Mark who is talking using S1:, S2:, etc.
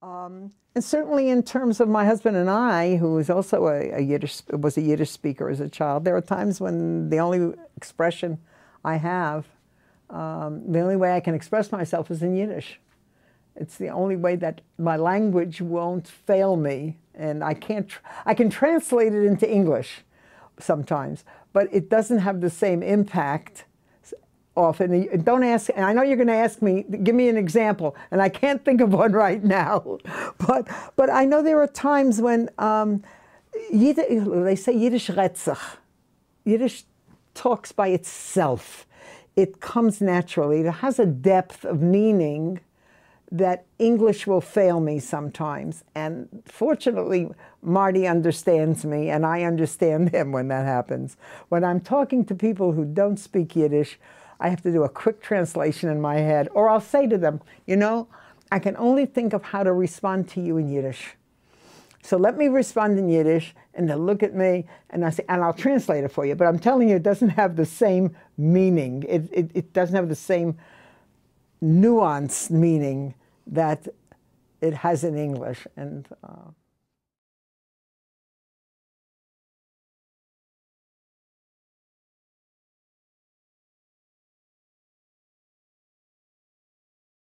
S1: And certainly in terms of my husband and I, who was also a Yiddish speaker as a child, there are times when the only expression I have, the only way I can express myself is in Yiddish. It's the only way that my language won't fail me, and I can translate it into English sometimes, but it doesn't have the same impact often. Don't ask, and I know you're going to ask me, give me an example, and I can't think of one right now, but I know there are times when they say Yiddish retzach. Yiddish talks by itself. It comes naturally. It has a depth of meaning that English will fail me sometimes. And fortunately, Marty understands me, and I understand him when that happens. When I'm talking to people who don't speak Yiddish, I have to do a quick translation in my head, or I'll say to them, you know, I can only think of how to respond to you in Yiddish. So let me respond in Yiddish, and they'll look at me, and I say, and I'll translate it for you. But I'm telling you, it doesn't have the same meaning. It doesn't have the same nuanced meaning that it has in English. And